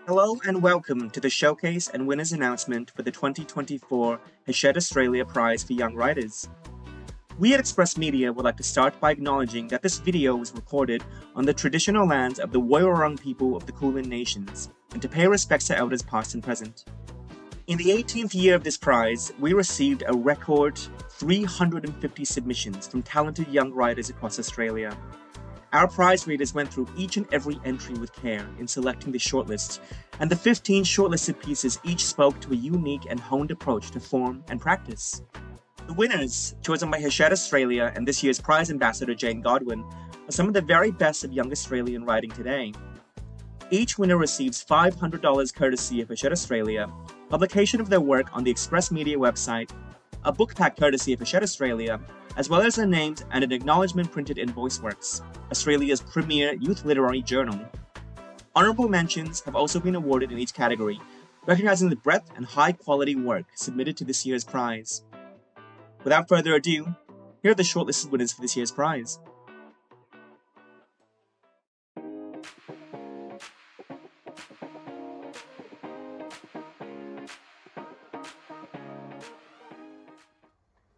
Hello and welcome to the showcase and winners announcement for the 2024 Hachette Australia Prize for Young Writers. We at Express Media would like to start by acknowledging that this video was recorded on the traditional lands of the Woiwurrung people of the Kulin Nations, and to pay respects to elders past and present. In the 18th year of this prize, we received a record 350 submissions from talented young writers across Australia. Our prize readers went through each and every entry with care in selecting the shortlist, and the 15 shortlisted pieces each spoke to a unique and honed approach to form and practice. The winners, chosen by Hachette Australia and this year's prize ambassador Jane Godwin, are some of the very best of young Australian writing today. Each winner receives $500 courtesy of Hachette Australia, publication of their work on the Express Media website, a book pack courtesy of Hachette Australia, as well as their names and an acknowledgement printed in VoiceWorks, Australia's premier youth literary journal. Honourable mentions have also been awarded in each category, recognising the breadth and high-quality work submitted to this year's prize. Without further ado, here are the shortlisted winners for this year's prize.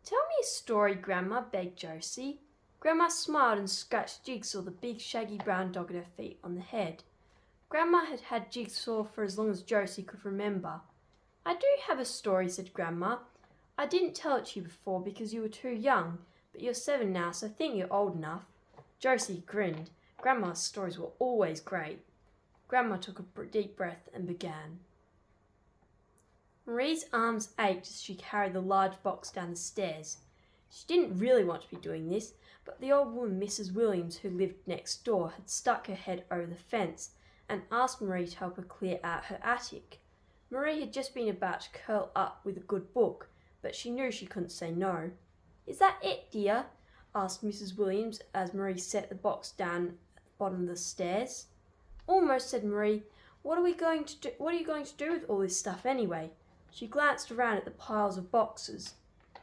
Tell me a story, Grandma, begged Josie. Grandma smiled and scratched Jigsaw, the big shaggy brown dog at her feet, on the head. Grandma had had Jigsaw for as long as Josie could remember. I do have a story, said Grandma. I didn't tell it to you before because you were too young, but you're 7 now, so I think you're old enough. Josie grinned. Grandma's stories were always great. Grandma took a deep breath and began. Marie's arms ached as she carried the large box down the stairs. She didn't really want to be doing this, but the old woman, Mrs. Williams, who lived next door, had stuck her head over the fence and asked Marie to help her clear out her attic. Marie had just been about to curl up with a good book, but she knew she couldn't say no. "Is that it, dear?" asked Mrs. Williams as Marie set the box down at the bottom of the stairs. "Almost," said Marie. What are you going to do with all this stuff anyway?" She glanced around at the piles of boxes.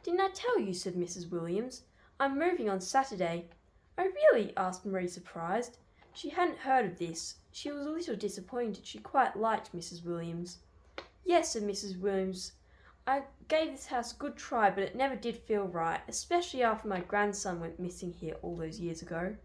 "Didn't I tell you?" said Mrs. Williams. "I'm moving on Saturday." "Oh, really?" asked Marie, surprised. She hadn't heard of this. She was a little disappointed. She quite liked Mrs. Williams. "Yes," said Mrs. Williams. "I gave this house a good try, but it never did feel right, especially after my grandson went missing here all those years ago."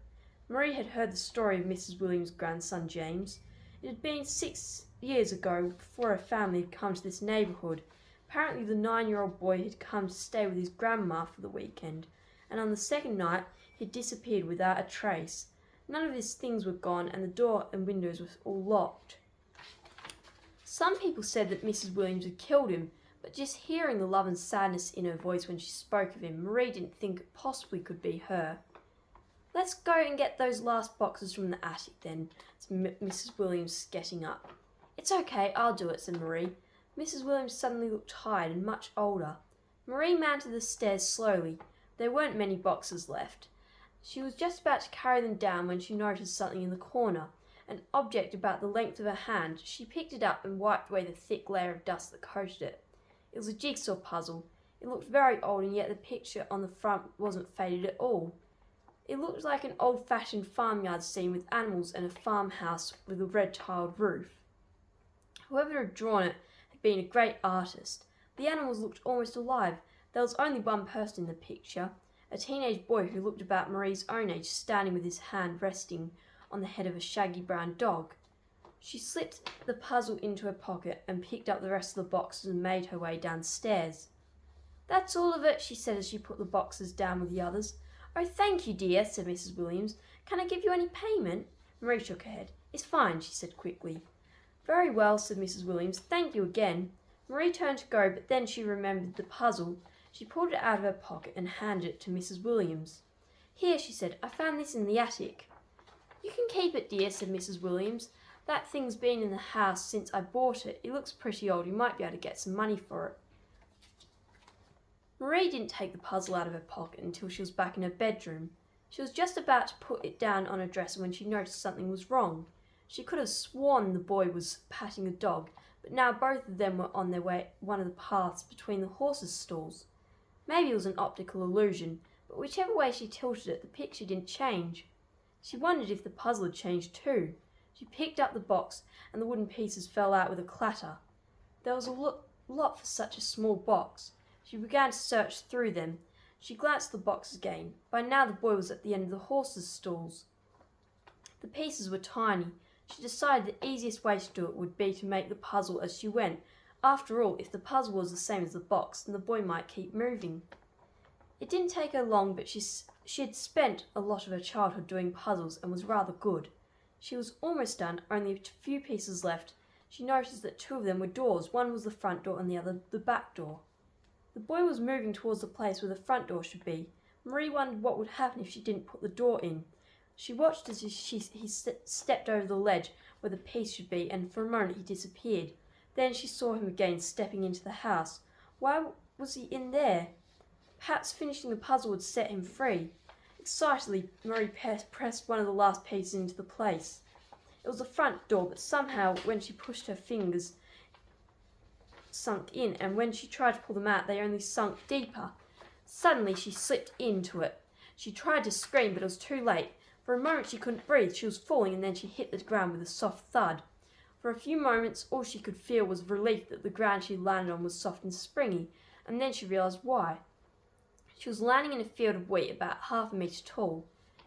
Marie had heard the story of Mrs. Williams' grandson, James. It had been 6 years ago, before her family had come to this neighbourhood. Apparently the 9-year-old boy had come to stay with his grandma for the weekend, and on the second night he had disappeared without a trace. None of his things were gone, and the door and windows were all locked. Some people said that Mrs. Williams had killed him, but just hearing the love and sadness in her voice when she spoke of him, Marie didn't think it possibly could be her. "Let's go and get those last boxes from the attic then," said Mrs. Williams, getting up. "It's okay, I'll do it," said Marie. Mrs. Williams suddenly looked tired and much older. Marie mounted the stairs slowly. There weren't many boxes left. She was just about to carry them down when she noticed something in the corner, an object about the length of her hand. She picked it up and wiped away the thick layer of dust that coated it. It was a jigsaw puzzle. It looked very old, and yet the picture on the front wasn't faded at all. It looked like an old-fashioned farmyard scene with animals and a farmhouse with a red-tiled roof. Whoever had drawn it had been a great artist. The animals looked almost alive. There was only one person in the picture, a teenage boy who looked about Marie's own age, standing with his hand resting on the head of a shaggy brown dog. She slipped the puzzle into her pocket and picked up the rest of the boxes and made her way downstairs. "That's all of it," she said as she put the boxes down with the others. "Oh, thank you, dear," said Mrs. Williams. "Can I give you any payment?" Marie shook her head. "It's fine," she said quickly. "Very well," said Mrs. Williams. "Thank you again." Marie turned to go, but then she remembered the puzzle. She pulled it out of her pocket and handed it to Mrs. Williams. "Here," she said, "I found this in the attic." "You can keep it, dear," said Mrs. Williams. "That thing's been in the house since I bought it. It looks pretty old. You might be able to get some money for it." Marie didn't take the puzzle out of her pocket until she was back in her bedroom. She was just about to put it down on her dresser when she noticed something was wrong. She could have sworn the boy was patting a dog, but now both of them were on their way one of the paths between the horses' stalls. Maybe it was an optical illusion, but whichever way she tilted it, the picture didn't change. She wondered if the puzzle had changed too. She picked up the box, and the wooden pieces fell out with a clatter. There was a lot for such a small box. She began to search through them. She glanced at the box again. By now the boy was at the end of the horses' stalls. The pieces were tiny. She decided the easiest way to do it would be to make the puzzle as she went. After all, if the puzzle was the same as the box, then the boy might keep moving. It didn't take her long, but she had spent a lot of her childhood doing puzzles and was rather good. She was almost done, only a few pieces left. She noticed that two of them were doors. One was the front door and the other the back door. The boy was moving towards the place where the front door should be. Marie wondered what would happen if she didn't put the door in. She watched as he stepped over the ledge where the piece should be, and for a moment he disappeared. Then she saw him again stepping into the house. Why was he in there? Perhaps finishing the puzzle would set him free. Excitedly, Marie pressed one of the last pieces into the place. It was the front door, but somehow when she pushed her fingers sunk in, and when she tried to pull them out, they only sunk deeper. Suddenly she slipped into it. She tried to scream, but it was too late. For a moment she couldn't breathe. She was falling, and then she hit the ground with a soft thud. For a few moments all she could feel was relief that the ground she landed on was soft and springy, and then she realised why. She was landing in a field of wheat about half a metre tall.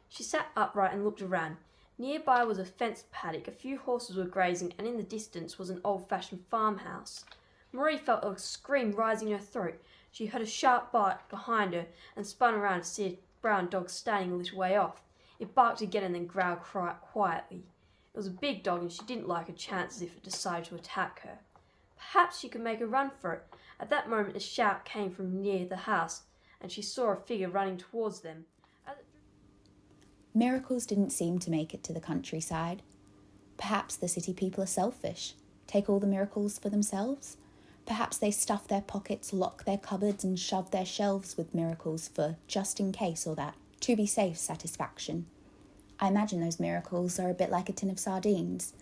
She sat upright and looked around. Nearby was a fenced paddock. A few horses were grazing, and in the distance was an old-fashioned farmhouse. Marie felt a scream rising in her throat. She heard a sharp bark behind her and spun around to see a brown dog standing a little way off. It barked again and then growled quietly. It was a big dog, and she didn't like her chances if it decided to attack her. Perhaps she could make a run for it. At that moment a shout came from near the house, and she saw a figure running towards them. Miracles didn't seem to make it to the countryside. Perhaps the city people are selfish, take all the miracles for themselves. Perhaps they stuff their pockets, lock their cupboards and shove their shelves with miracles for just in case or that to be safe satisfaction. I imagine those miracles are a bit like a tin of sardines.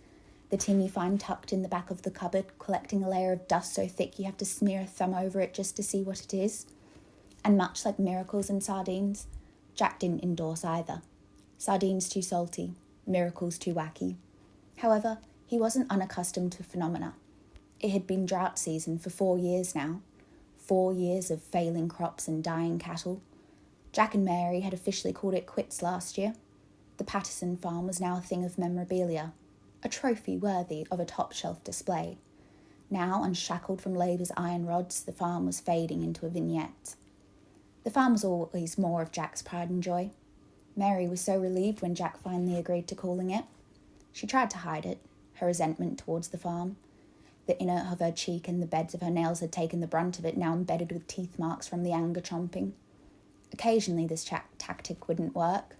The tin you find tucked in the back of the cupboard, collecting a layer of dust so thick you have to smear a thumb over it just to see what it is. And much like miracles and sardines, Jack didn't endorse either. Sardines too salty, miracles too wacky. However, he wasn't unaccustomed to phenomena. It had been drought season for 4 years now. 4 years of failing crops and dying cattle. Jack and Mary had officially called it quits last year. The Patterson farm was now a thing of memorabilia, a trophy worthy of a top-shelf display. Now, unshackled from labour's iron rods, the farm was fading into a vignette. The farm was always more of Jack's pride and joy. Mary was so relieved when Jack finally agreed to calling it. She tried to hide it, her resentment towards the farm. The inner of her cheek and the beds of her nails had taken the brunt of it, now embedded with teeth marks from the anger chomping. Occasionally this tactic wouldn't work.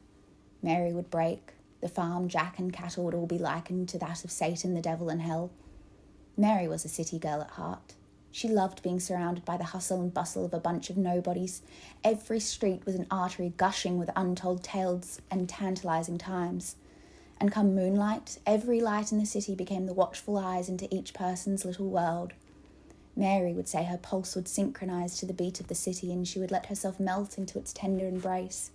Mary would break. The farm, Jack and cattle would all be likened to that of Satan, the devil and hell. Mary was a city girl at heart. She loved being surrounded by the hustle and bustle of a bunch of nobodies. Every street was an artery gushing with untold tales and tantalising times. And come moonlight, every light in the city became the watchful eyes into each person's little world. Mary would say her pulse would synchronise to the beat of the city, and she would let herself melt into its tender embrace.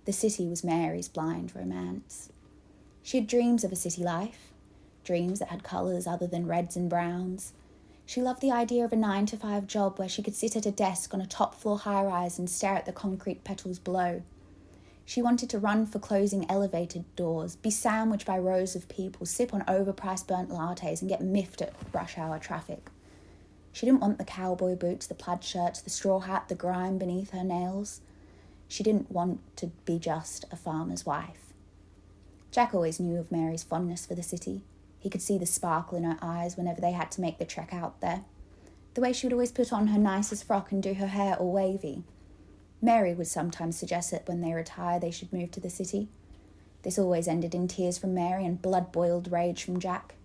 The city was Mary's blind romance. She had dreams of a city life, dreams that had colours other than reds and browns. She loved the idea of a 9-to-5 job where she could sit at a desk on a top-floor high-rise and stare at the concrete petals below. She wanted to run for closing elevator doors, be sandwiched by rows of people, sip on overpriced burnt lattes and get miffed at rush hour traffic. She didn't want the cowboy boots, the plaid shirts, the straw hat, the grime beneath her nails. She didn't want to be just a farmer's wife. Jack always knew of Mary's fondness for the city. He could see the sparkle in her eyes whenever they had to make the trek out there. The way she would always put on her nicest frock and do her hair all wavy. Mary would sometimes suggest that when they retire they should move to the city. This always ended in tears from Mary and blood-boiled rage from Jack.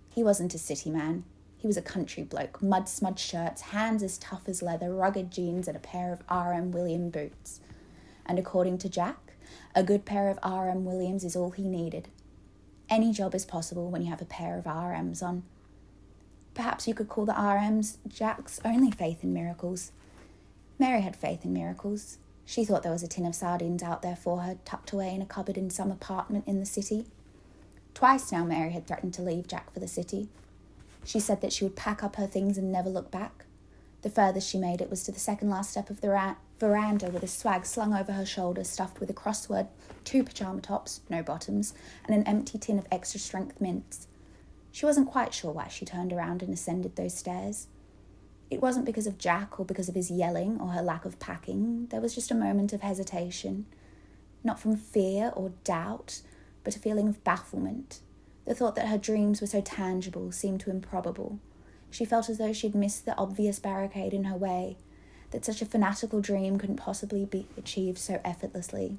He wasn't a city man. He was a country bloke, mud-smudged shirts, hands as tough as leather, rugged jeans and a pair of R.M. Williams boots. And according to Jack, a good pair of R.M. Williams is all he needed. Any job is possible when you have a pair of RMs on. Perhaps you could call the RMs Jack's only faith in miracles. Mary had faith in miracles. She thought there was a tin of sardines out there for her, tucked away in a cupboard in some apartment in the city. Twice now Mary had threatened to leave Jack for the city. She said that she would pack up her things and never look back. The furthest she made it was to the second last step of the veranda with a swag slung over her shoulder, stuffed with a crossword, 2 pyjama tops, no bottoms, and an empty tin of extra strength mints. She wasn't quite sure why she turned around and ascended those stairs. It wasn't because of Jack or because of his yelling or her lack of packing. There was just a moment of hesitation. Not from fear or doubt, but a feeling of bafflement. The thought that her dreams were so tangible seemed too improbable. She felt as though she'd missed the obvious barricade in her way, that such a fanatical dream couldn't possibly be achieved so effortlessly.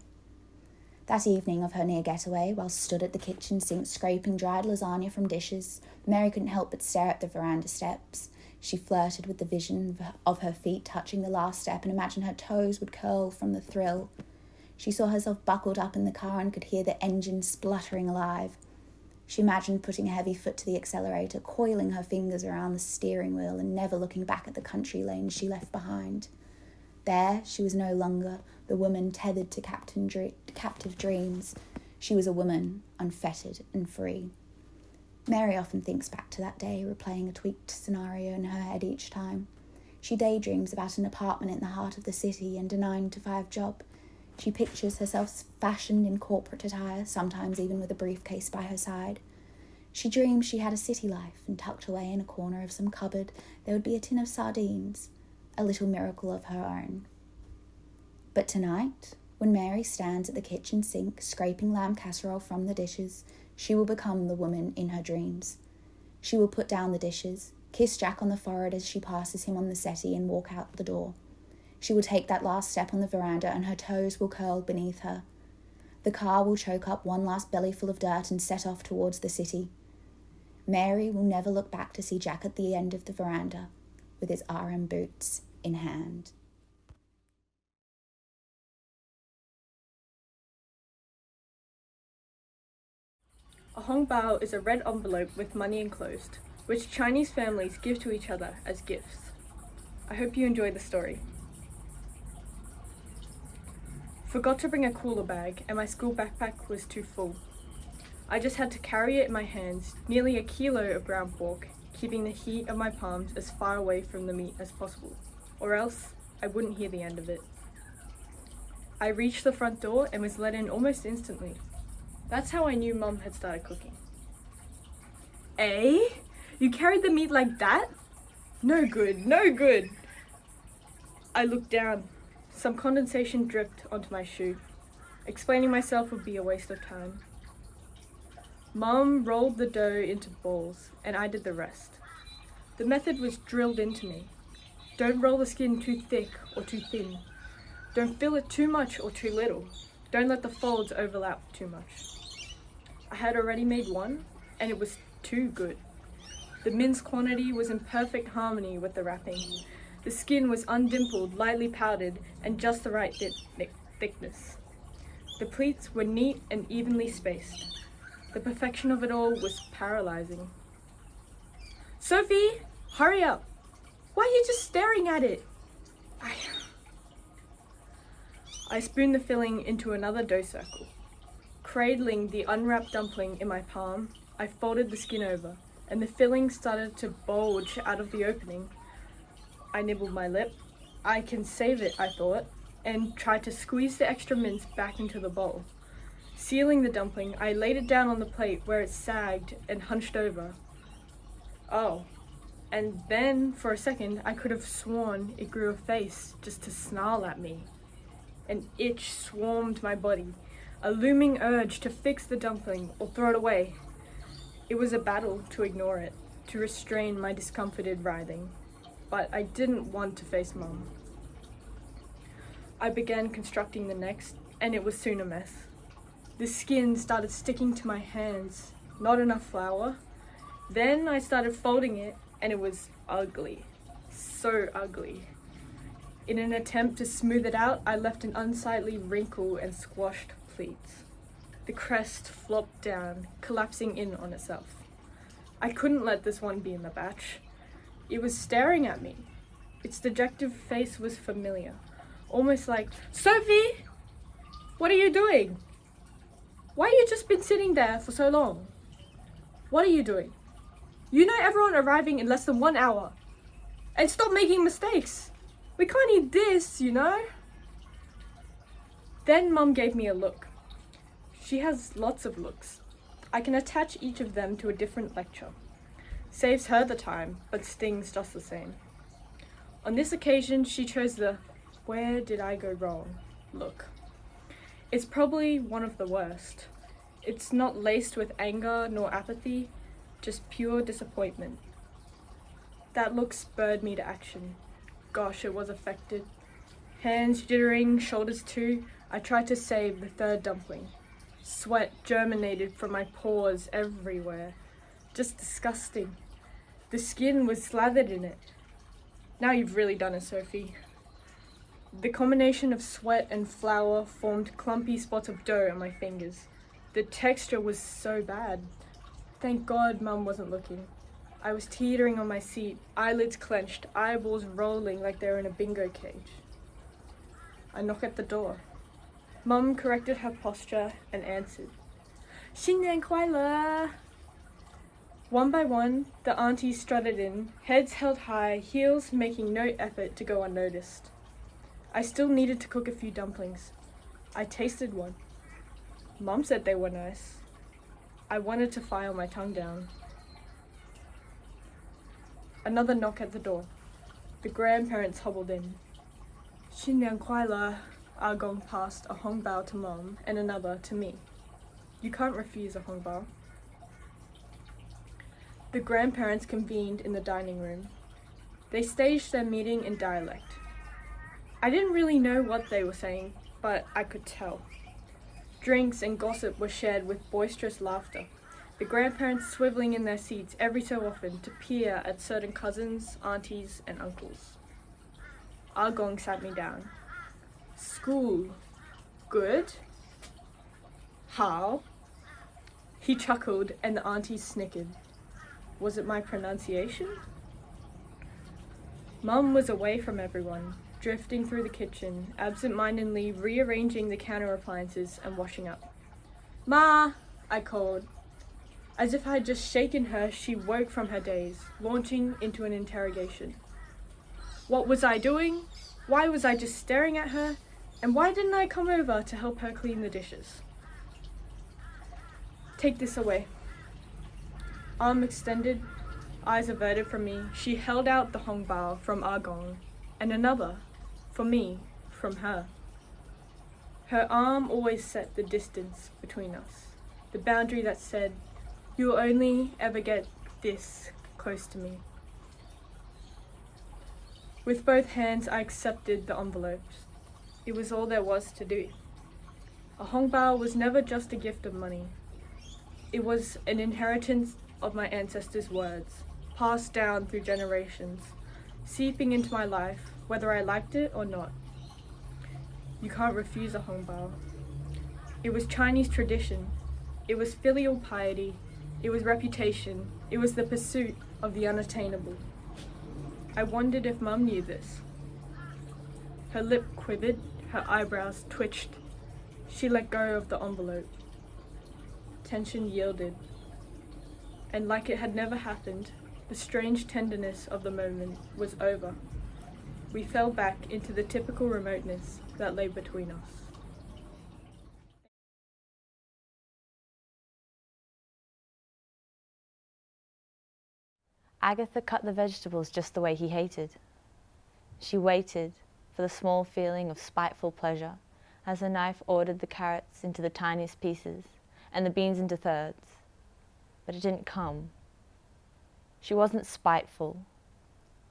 That evening of her near getaway, while stood at the kitchen sink scraping dried lasagna from dishes, Mary couldn't help but stare at the veranda steps. She flirted with the vision of her feet touching the last step and imagined her toes would curl from the thrill. She saw herself buckled up in the car and could hear the engine spluttering alive. She imagined putting a heavy foot to the accelerator, coiling her fingers around the steering wheel and never looking back at the country lanes she left behind. There, she was no longer the woman tethered to captive dreams. She was a woman, unfettered and free. Mary often thinks back to that day, replaying a tweaked scenario in her head each time. She daydreams about an apartment in the heart of the city and a 9-to-5 job. She pictures herself fashioned in corporate attire, sometimes even with a briefcase by her side. She dreams she had a city life, and tucked away in a corner of some cupboard there would be a tin of sardines, a little miracle of her own. But tonight, when Mary stands at the kitchen sink, scraping lamb casserole from the dishes, she will become the woman in her dreams. She will put down the dishes, kiss Jack on the forehead as she passes him on the settee, and walk out the door. She will take that last step on the veranda and her toes will curl beneath her. The car will choke up one last bellyful of dirt and set off towards the city. Mary will never look back to see Jack at the end of the veranda, with his RM boots in hand. A hongbao is a red envelope with money enclosed, which Chinese families give to each other as gifts. I hope you enjoy the story. Forgot to bring a cooler bag and my school backpack was too full. I just had to carry it in my hands, nearly a kilo of ground pork, keeping the heat of my palms as far away from the meat as possible, or else I wouldn't hear the end of it. I reached the front door and was let in almost instantly. That's how I knew Mum had started cooking. Eh? You carried the meat like that? No good, no good. I looked down. Some condensation dripped onto my shoe. Explaining myself would be a waste of time. Mum rolled the dough into balls, and I did the rest. The method was drilled into me. Don't roll the skin too thick or too thin. Don't fill it too much or too little. Don't let the folds overlap too much. I had already made one, and it was too good. The mince quantity was in perfect harmony with the wrapping. The skin was undimpled, lightly powdered, and just the right thickness. The pleats were neat and evenly spaced. The perfection of it all was paralyzing. Sophie, hurry up! Why are you just staring at it? I spooned the filling into another dough circle. Cradling the unwrapped dumpling in my palm, I folded the skin over, and the filling started to bulge out of the opening. I nibbled my lip. I can save it, I thought, and tried to squeeze the extra mince back into the bowl. Sealing the dumpling, I laid it down on the plate where it sagged and hunched over. Oh, and then for a second I could have sworn it grew a face just to snarl at me. An itch swarmed my body, a looming urge to fix the dumpling or throw it away. It was a battle to ignore it, to restrain my discomforted writhing. But I didn't want to face Mum. I began constructing the next, and it was soon a mess. The skin started sticking to my hands, not enough flour. Then I started folding it, and it was ugly. So ugly. In an attempt to smooth it out, I left an unsightly wrinkle and squashed pleats. The crest flopped down, collapsing in on itself. I couldn't let this one be in the batch. It was staring at me. Its dejected face was familiar, almost like, Sophie, what are you doing? Why you just been sitting there for so long? What are you doing? You know everyone arriving in less than 1 hour. And stop making mistakes. We can't eat this, you know? Then Mum gave me a look. She has lots of looks. I can attach each of them to a different lecture. Saves her the time, but stings just the same. On this occasion, she chose the "where did I go wrong" look. It's probably one of the worst. It's not laced with anger nor apathy, just pure disappointment. That look spurred me to action. Gosh, it was affected. Hands jittering, shoulders too, I tried to save the third dumpling. Sweat germinated from my pores everywhere. Just disgusting. The skin was slathered in it. Now you've really done it, Sophie. The combination of sweat and flour formed clumpy spots of dough on my fingers. The texture was so bad. Thank God Mum wasn't looking. I was teetering on my seat, eyelids clenched, eyeballs rolling like they were in a bingo cage. I knock at the door. Mum corrected her posture and answered, 新年快乐! One by one, the aunties strutted in, heads held high, heels making no effort to go unnoticed. I still needed to cook a few dumplings. I tasted one. Mum said they were nice. I wanted to file my tongue down. Another knock at the door. The grandparents hobbled in. 新年快乐! Ah Gong passed a hongbao to Mum and another to me. You can't refuse a hongbao. The grandparents convened in the dining room. They staged their meeting in dialect. I didn't really know what they were saying, but I could tell. Drinks and gossip were shared with boisterous laughter, the grandparents swiveling in their seats every so often to peer at certain cousins, aunties, and uncles. Ah Gong sat me down. School. Good? How? He chuckled and the aunties snickered. Was it my pronunciation? Mum was away from everyone, drifting through the kitchen, absent-mindedly rearranging the counter appliances and washing up. Ma! I called. As if I had just shaken her, she woke from her daze, launching into an interrogation. What was I doing? Why was I just staring at her? And why didn't I come over to help her clean the dishes? Take this away. Arm extended, eyes averted from me, she held out the hongbao from Ah Gong, and another, for me, from her. Her arm always set the distance between us, the boundary that said, you'll only ever get this close to me. With both hands, I accepted the envelopes. It was all there was to do. A hongbao was never just a gift of money. It was an inheritance of my ancestors' words, passed down through generations, seeping into my life, whether I liked it or not. You can't refuse a hongbao. It was Chinese tradition. It was filial piety. It was reputation. It was the pursuit of the unattainable. I wondered if Mum knew this. Her lip quivered, her eyebrows twitched. She let go of the envelope. Tension yielded. And like it had never happened, the strange tenderness of the moment was over. We fell back into the typical remoteness that lay between us. Agatha cut the vegetables just the way he hated. She waited for the small feeling of spiteful pleasure as her knife ordered the carrots into the tiniest pieces and the beans into thirds. But it didn't come. She wasn't spiteful.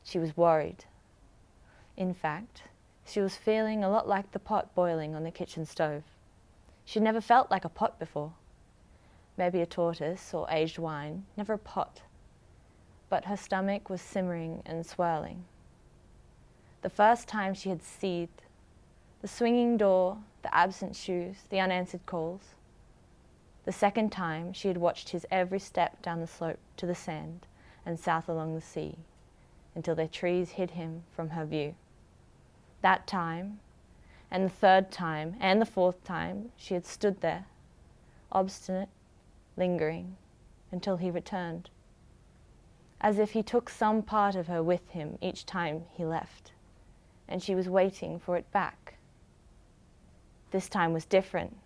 She was worried. In fact, she was feeling a lot like the pot boiling on the kitchen stove. She'd never felt like a pot before. Maybe a tortoise or aged wine, never a pot. But her stomach was simmering and swirling. The first time she had seethed, the swinging door, the absent shoes, the unanswered calls. The second time she had watched his every step down the slope to the sand and south along the sea, until their trees hid him from her view. That time, and the third time, and the fourth time, she had stood there, obstinate, lingering, until he returned, as if he took some part of her with him each time he left, and she was waiting for it back. This time was different.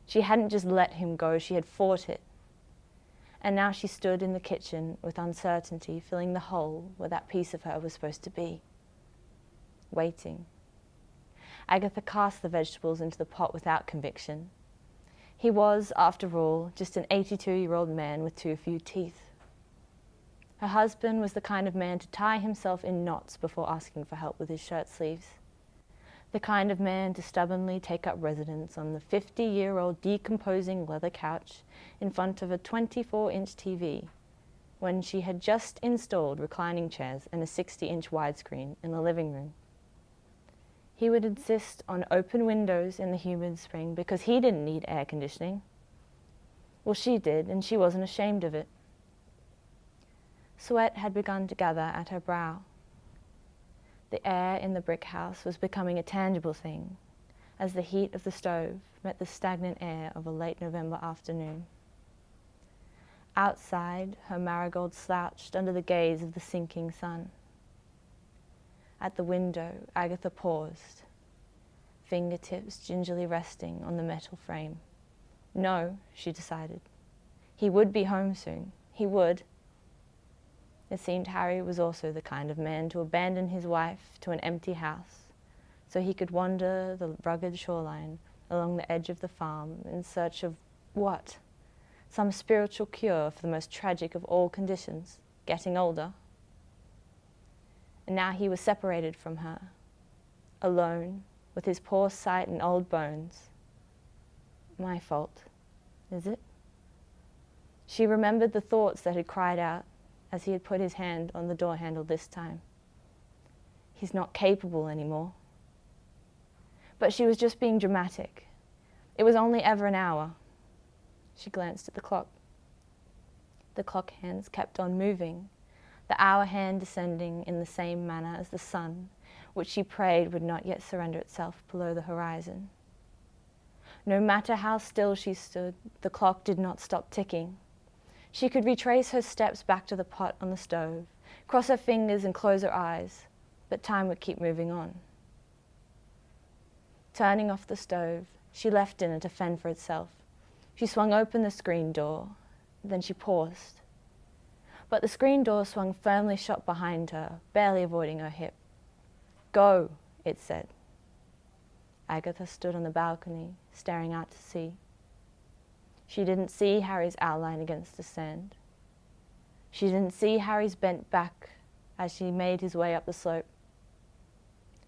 She hadn't just let him go, she had fought it. And now she stood in the kitchen with uncertainty filling the hole where that piece of her was supposed to be. Waiting. Agatha cast the vegetables into the pot without conviction. He was, after all, just an 82-year-old man with too few teeth. Her husband was the kind of man to tie himself in knots before asking for help with his shirt sleeves. The kind of man to stubbornly take up residence on the 50-year-old decomposing leather couch in front of a 24-inch TV when she had just installed reclining chairs and a 60-inch widescreen in the living room. He would insist on open windows in the humid spring because he didn't need air conditioning. Well, she did, and she wasn't ashamed of it. Sweat had begun to gather at her brow. The air in the brick house was becoming a tangible thing as the heat of the stove met the stagnant air of a late November afternoon. Outside, her marigold slouched under the gaze of the sinking sun. At the window, Agatha paused, fingertips gingerly resting on the metal frame. No, she decided. He would be home soon. He would. It seemed Harry was also the kind of man to abandon his wife to an empty house so he could wander the rugged shoreline along the edge of the farm in search of what? Some spiritual cure for the most tragic of all conditions, getting older. And now he was separated from her, alone, with his poor sight and old bones. My fault, is it? She remembered the thoughts that had cried out as he had put his hand on the door handle this time. He's not capable anymore. But she was just being dramatic. It was only ever an hour. She glanced at the clock. The clock hands kept on moving, the hour hand descending in the same manner as the sun, which she prayed would not yet surrender itself below the horizon. No matter how still she stood, the clock did not stop ticking. She could retrace her steps back to the pot on the stove, cross her fingers and close her eyes, but time would keep moving on. Turning off the stove, she left dinner to fend for itself. She swung open the screen door, then she paused. But the screen door swung firmly shut behind her, barely avoiding her hip. Go, it said. Agatha stood on the balcony, staring out to sea. She didn't see Harry's outline against the sand. She didn't see Harry's bent back as she made his way up the slope.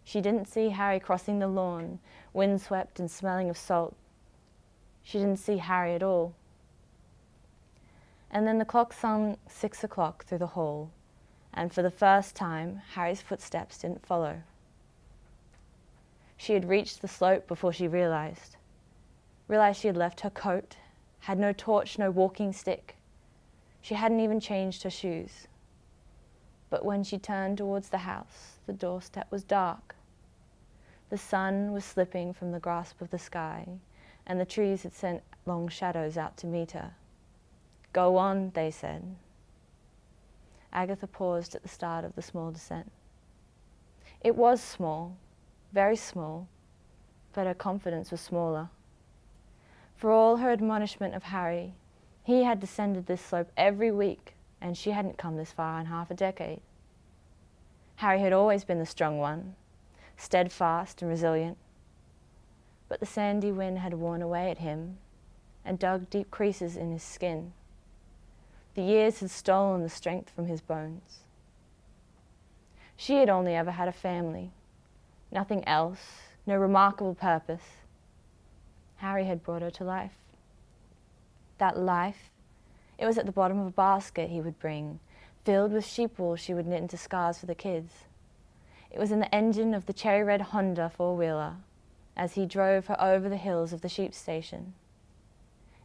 She didn't see Harry crossing the lawn, windswept and smelling of salt. She didn't see Harry at all. And then the clock sung 6 o'clock through the hall, and for the first time, Harry's footsteps didn't follow. She had reached the slope before she realized she had left her coat, had no torch, no walking stick. She hadn't even changed her shoes. But when she turned towards the house, the doorstep was dark. The sun was slipping from the grasp of the sky, and the trees had sent long shadows out to meet her. Go on, they said. Agatha paused at the start of the small descent. It was small, very small, but her confidence was smaller. For all her admonishment of Harry, he had descended this slope every week, and she hadn't come this far in half a decade. Harry had always been the strong one, steadfast and resilient. But the sandy wind had worn away at him and dug deep creases in his skin. The years had stolen the strength from his bones. She had only ever had a family, nothing else, no remarkable purpose. Harry had brought her to life. That life, it was at the bottom of a basket he would bring, filled with sheep wool she would knit into scarves for the kids. It was in the engine of the cherry red Honda four-wheeler as he drove her over the hills of the sheep station.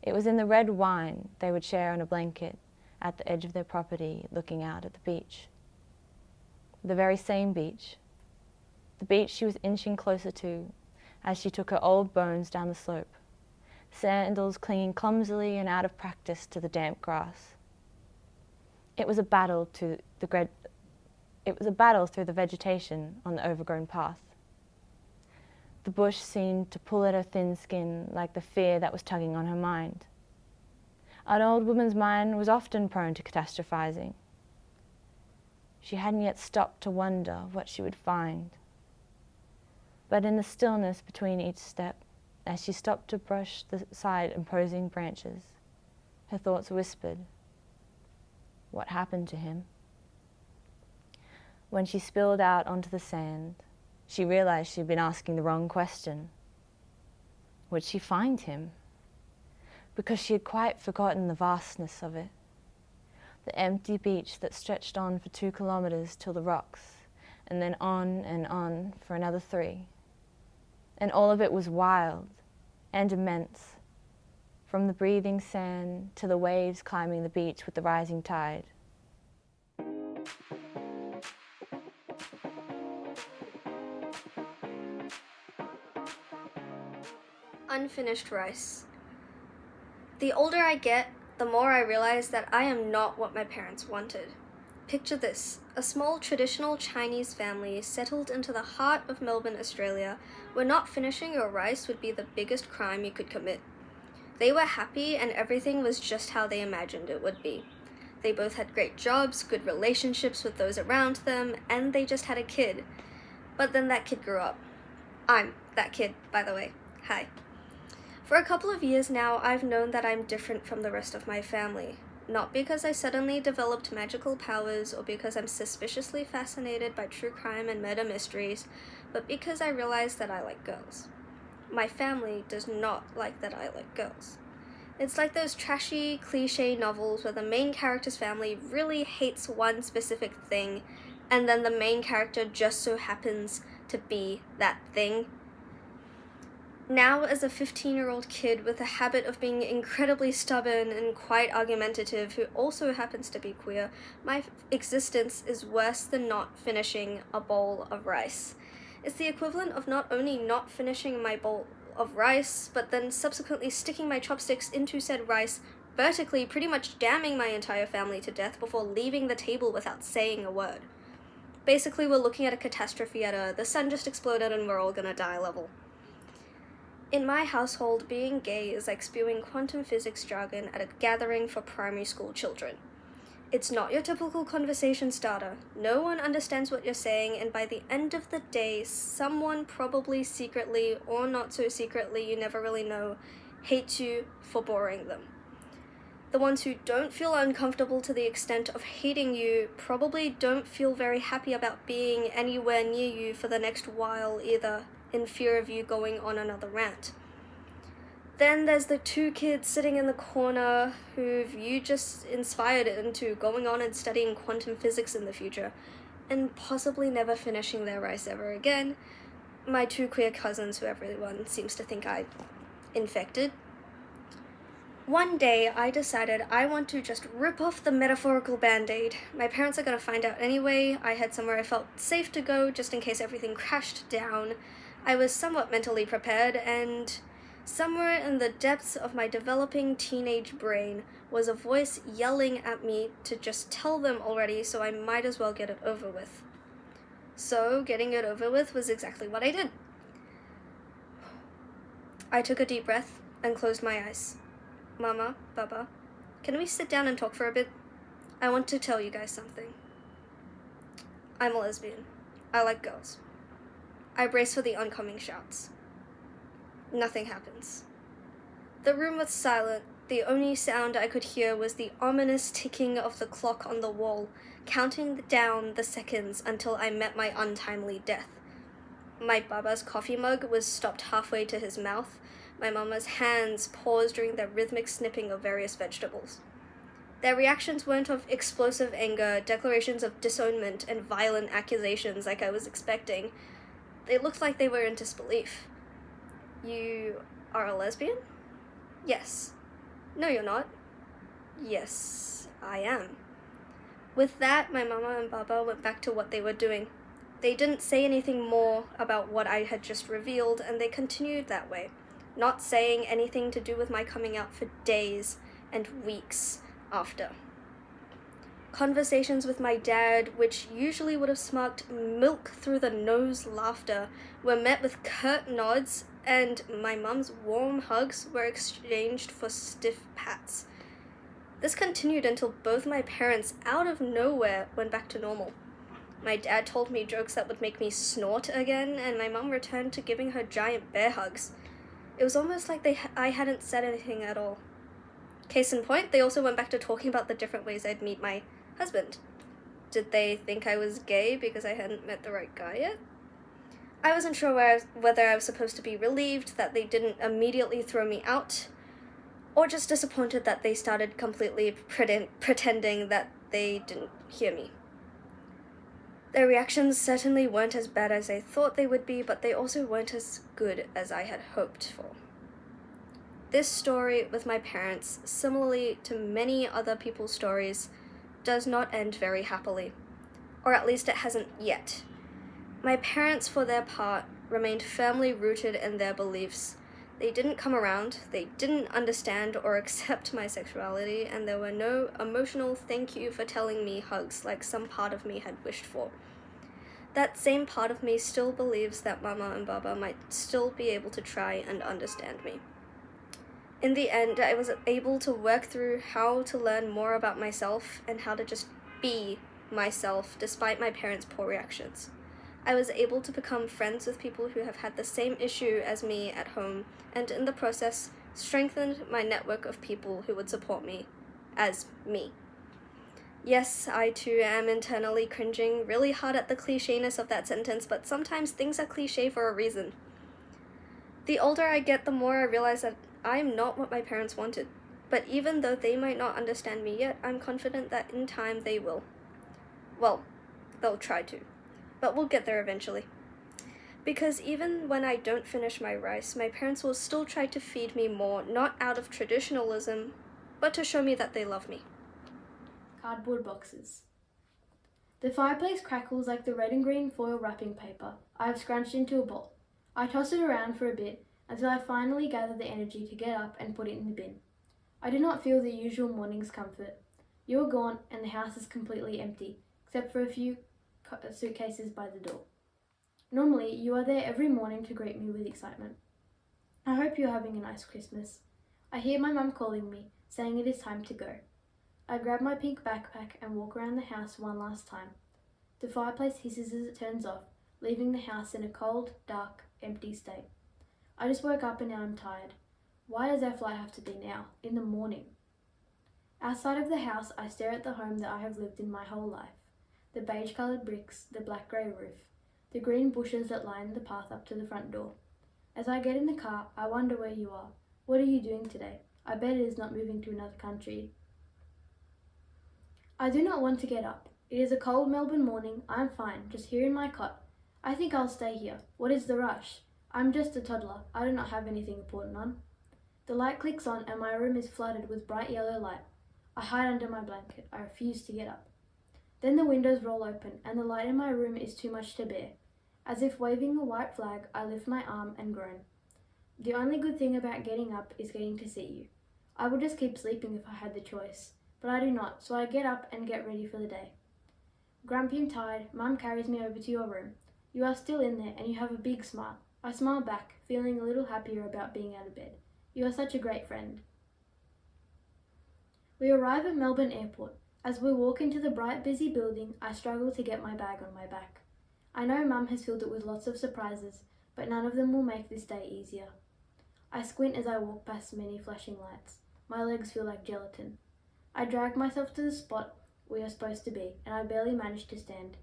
It was in the red wine they would share on a blanket at the edge of their property looking out at the beach. The very same beach. The beach she was inching closer to as she took her old bones down the slope. sandals clinging clumsily and out of practice to the damp grass. It was a battle through the vegetation on the overgrown path. The bush seemed to pull at her thin skin like the fear that was tugging on her mind. An old woman's mind was often prone to catastrophizing. She hadn't yet stopped to wonder what she would find. But in the stillness between each step, as she stopped to brush aside imposing branches, her thoughts whispered, what happened to him? When she spilled out onto the sand, she realized she'd been asking the wrong question. Would she find him? Because she had quite forgotten the vastness of it. The empty beach that stretched on for 2 kilometers till the rocks, and then on for another 3. And all of it was wild and immense, from the breathing sand to the waves climbing the beach with the rising tide. Unfinished rice. The older I get, the more I realize that I am not what my parents wanted. Picture this, a small traditional Chinese family settled into the heart of Melbourne, Australia, where not finishing your rice would be the biggest crime you could commit. They were happy and everything was just how they imagined it would be. They both had great jobs, good relationships with those around them, and they just had a kid. But then that kid grew up. I'm that kid, by the way. Hi. For a couple of years now, I've known that I'm different from the rest of my family. Not because I suddenly developed magical powers or because I'm suspiciously fascinated by true crime and murder mysteries, but because I realized that I like girls. My family does not like that I like girls. It's like those trashy, cliche novels where the main character's family really hates one specific thing, and then the main character just so happens to be that thing. Now, as a 15-year-old kid with a habit of being incredibly stubborn and quite argumentative who also happens to be queer, my existence is worse than not finishing a bowl of rice. It's the equivalent of not only not finishing my bowl of rice, but then subsequently sticking my chopsticks into said rice vertically, pretty much damning my entire family to death before leaving the table without saying a word. Basically, we're looking at a catastrophe at a the sun just exploded and we're all gonna die level. In my household, being gay is like spewing quantum physics jargon at a gathering for primary school children. It's not your typical conversation starter. No one understands what you're saying, and by the end of the day, someone probably secretly, or not so secretly, you never really know, hates you for boring them. The ones who don't feel uncomfortable to the extent of hating you probably don't feel very happy about being anywhere near you for the next while either, in fear of you going on another rant. Then there's the 2 kids sitting in the corner who've you just inspired into going on and studying quantum physics in the future, and possibly never finishing their rice ever again. My 2 queer cousins who everyone seems to think I infected. One day, I decided I want to just rip off the metaphorical band-aid. My parents are gonna find out anyway. I had somewhere I felt safe to go just in case everything crashed down. I was somewhat mentally prepared, and somewhere in the depths of my developing teenage brain was a voice yelling at me to just tell them already, so I might as well get it over with. So, getting it over with was exactly what I did. I took a deep breath and closed my eyes. Mama, Baba, can we sit down and talk for a bit? I want to tell you guys something. I'm a lesbian. I like girls. I brace for the oncoming shouts. Nothing happens. The room was silent. The only sound I could hear was the ominous ticking of the clock on the wall, counting down the seconds until I met my untimely death. My Baba's coffee mug was stopped halfway to his mouth. My Mama's hands paused during their rhythmic snipping of various vegetables. Their reactions weren't of explosive anger, declarations of disownment, and violent accusations like I was expecting. They looked like they were in disbelief. You are a lesbian? Yes. No, you're not. Yes, I am. With that, my Mama and Baba went back to what they were doing. They didn't say anything more about what I had just revealed, and they continued that way, not saying anything to do with my coming out for days and weeks after. Conversations with my dad, which usually would have sparked milk-through-the-nose laughter, were met with curt nods, and my mum's warm hugs were exchanged for stiff pats. This continued until both my parents, out of nowhere, went back to normal. My dad told me jokes that would make me snort again, and my mum returned to giving her giant bear hugs. It was almost like I hadn't said anything at all. Case in point, they also went back to talking about the different ways I'd meet my husband. Did they think I was gay because I hadn't met the right guy yet? I wasn't sure whether I was supposed to be relieved that they didn't immediately throw me out, or just disappointed that they started completely pretending that they didn't hear me. Their reactions certainly weren't as bad as I thought they would be, but they also weren't as good as I had hoped for. This story with my parents, similarly to many other people's stories, does not end very happily. Or at least it hasn't yet. My parents, for their part, remained firmly rooted in their beliefs. They didn't come around, they didn't understand or accept my sexuality, and there were no emotional thank you for telling me hugs like some part of me had wished for. That same part of me still believes that Mama and Baba might still be able to try and understand me. In the end, I was able to work through how to learn more about myself and how to just be myself despite my parents' poor reactions. I was able to become friends with people who have had the same issue as me at home, and in the process, strengthened my network of people who would support me as me. Yes, I too am internally cringing really hard at the clichéness of that sentence, but sometimes things are cliché for a reason. The older I get, the more I realize that I'm not what my parents wanted, but even though they might not understand me yet, I'm confident that in time they will. Well, they'll try to, but we'll get there eventually. Because even when I don't finish my rice, my parents will still try to feed me more, not out of traditionalism, but to show me that they love me. Cardboard boxes. The fireplace crackles like the red and green foil wrapping paper I have scrunched into a ball. I toss it around for a bit until I finally gather the energy to get up and put it in the bin. I do not feel the usual morning's comfort. You are gone and the house is completely empty, except for a few suitcases by the door. Normally, you are there every morning to greet me with excitement. I hope you are having a nice Christmas. I hear my mum calling me, saying it is time to go. I grab my pink backpack and walk around the house one last time. The fireplace hisses as it turns off, leaving the house in a cold, dark, empty state. I just woke up and now I'm tired. Why does our flight have to be now, in the morning? Outside of the house, I stare at the home that I have lived in my whole life. The beige-coloured bricks, the black-grey roof, the green bushes that line the path up to the front door. As I get in the car, I wonder where you are. What are you doing today? I bet it is not moving to another country. I do not want to get up. It is a cold Melbourne morning. I'm fine, just here in my cot. I think I'll stay here. What is the rush? I'm just a toddler. I do not have anything important on. The light clicks on and my room is flooded with bright yellow light. I hide under my blanket. I refuse to get up. Then the windows roll open and the light in my room is too much to bear. As if waving a white flag, I lift my arm and groan. The only good thing about getting up is getting to see you. I would just keep sleeping if I had the choice, but I do not, so I get up and get ready for the day. Grumpy and tired, Mum carries me over to your room. You are still in there and you have a big smile. I smile back, feeling a little happier about being out of bed. You are such a great friend. We arrive at Melbourne Airport. As we walk into the bright, busy building, I struggle to get my bag on my back. I know Mum has filled it with lots of surprises, but none of them will make this day easier. I squint as I walk past many flashing lights. My legs feel like gelatin. I drag myself to the spot we are supposed to be, and I barely manage to stand.